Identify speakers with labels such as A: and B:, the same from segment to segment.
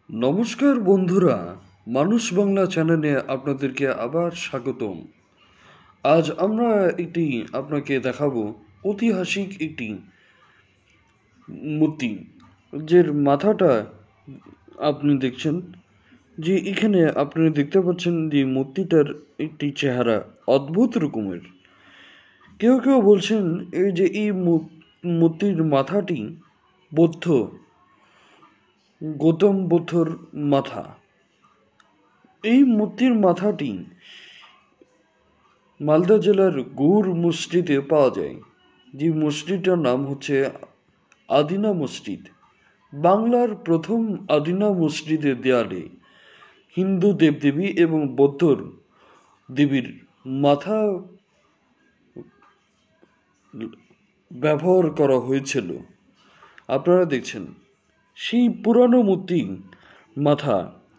A: নমস্কার বন্ধুরা, মানুষ বাংলা চ্যানেলে আপনাদেরকে আবার স্বাগতম। আজ আমরা আপনাকে দেখাবো ঐতিহাসিক একটি মূর্তি, যার মাথাটা আপনি দেখছেন। যে এখানে আপনি দেখতে পাচ্ছেন যে মূর্তিটার একটি চেহারা অদ্ভুত রকমের। কেউ কেউ বলছেন এই মূর্তির মাথাটি বৌদ্ধ গৌতম বুদ্ধর মাথা। এই মূর্তির মাথাটি মালদা জেলার গৌড় মসজিদে পাওয়া যায়, যে মসজিদটার নাম হচ্ছে আদিনা মসজিদ। বাংলার প্রথম আদিনা মসজিদের দেয়ালে হিন্দু দেবদেবী এবং বৌদ্ধ দেবীর মাথা ব্যবহার করা হয়েছিল। আপনারা দেখছেন সেই পুরানো মূর্তি মাথা,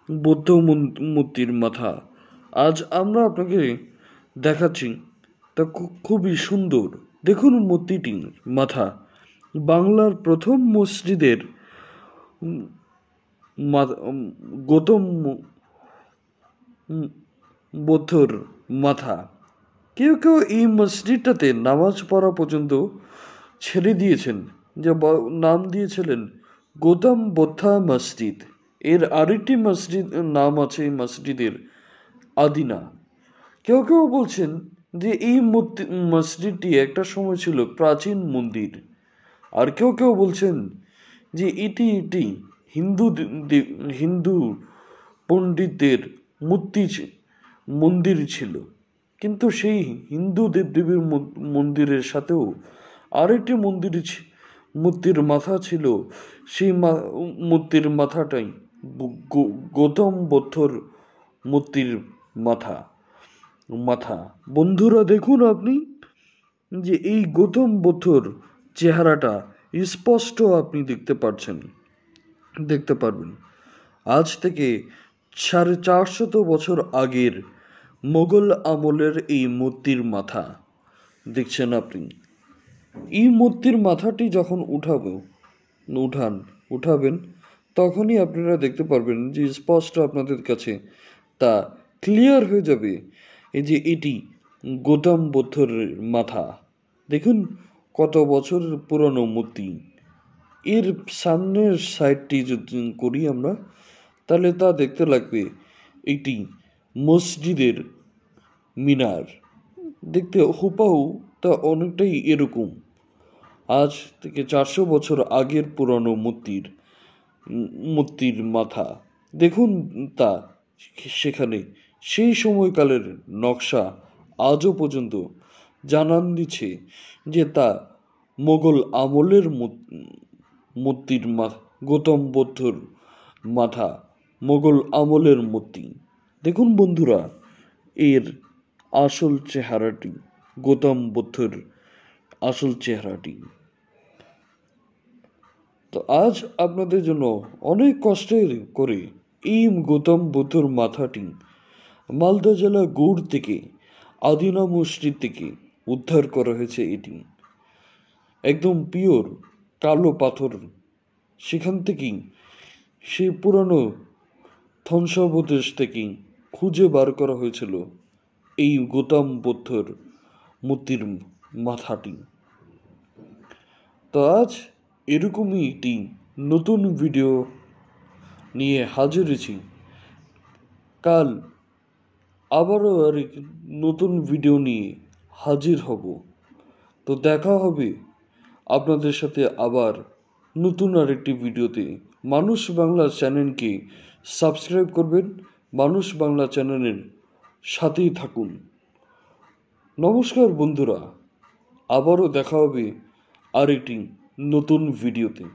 A: বৌদ্ধ মূর্তির মাথা আজ আমরা আপনাকে দেখাচ্ছি। তা খুবই সুন্দর। দেখুন মূর্তিটির মাথা বাংলার প্রথম মসজিদের গৌতম বুদ্ধর মাথা। কেউ কেউ এই মসজিদটাতে নামাজ পড়া পর্যন্ত ছেড়ে দিয়েছেন, যে নাম দিয়েছিলেন গৌতম বুদ্ধা মসজিদ। এর আরেকটি মসজিদ নাম আছে এই মসজিদের আদিনা। কেউ কেউ বলছেন যে এই মসজিদটি একটা সময় ছিল প্রাচীন মন্দির। আর কেউ কেউ বলছেন যে এটি একটি হিন্দু পণ্ডিতদের মন্দির ছিল। কিন্তু সেই হিন্দু দেবদেবীর মন্দিরের সাথেও আরেকটি মূর্তির মাথা ছিল। সেই মূর্তির মাথাটাই গৌতম বুদ্ধর মূর্তির মাথা। বন্ধুরা দেখুন আপনি যে এই গৌতম বুদ্ধর চেহারাটা স্পষ্ট আপনি দেখতে পারবেন। আজ থেকে 450 বছর আগের মোগল আমলের এই মূর্তির মাথা দেখছেন আপনি। এই মূর্তির মাথাটি যখন উঠাবেন তখনই আপনারা দেখতে পারবেন যে স্পষ্ট আপনাদের কাছে তা ক্লিয়ার হয়ে যাবে এই যে এটি গৌতম বুদ্ধর মাথা। দেখুন কত বছর পুরনো মূর্তি। এর সামনের সাইডটি যদি করি আমরা, তাহলে তা দেখতে লাগবে এটি মসজিদের মিনার। দেখতে হুবহু তা অনেকটাই এরকম। আজ থেকে 400 বছর আগের পুরনো মূর্তির মাথা দেখুন। তা সেখানে সেই সময়কালের নকশা আজও পর্যন্ত জানান দিচ্ছে যে তা মোগল আমলের মূর্তির গৌতম বুদ্ধর মাথা, মোগল আমলের মূর্তি। দেখুন বন্ধুরা এর আসল চেহারাটি, গৌতম বুদ্ধর আসল চেহারাটি। তো আজ আপনাদের জন্য অনেক কষ্টের করে এই গৌতম বুদ্ধর মাথাটি মালদা জেলা গৌড় থেকে আদিনা মসজিদ থেকে উদ্ধার করা হয়েছে। এটি একদম পিওর কালো পাথর। সেখান থেকেই সেই পুরানো ধ্বংসাবশেষ থেকেই খুঁজে বার করা হয়েছিল এই গৌতম বুদ্ধর মূর্তির মাথাটি। তো আজ এরকমই একটি নতুন ভিডিও নিয়ে হাজির হয়েছি। কাল আবারও আরেক নতুন ভিডিও নিয়ে হাজির হব। তো দেখা হবে আপনাদের সাথে আবার নতুন আরেকটি ভিডিওতে। মানুষ বাংলা চ্যানেলকে সাবস্ক্রাইব করবেন, মানুষ বাংলা চ্যানেলের সাথেই থাকুন। নমস্কার বন্ধুরা, আবারও দেখা হবে আরেকটি নতুন ভিডিওতে।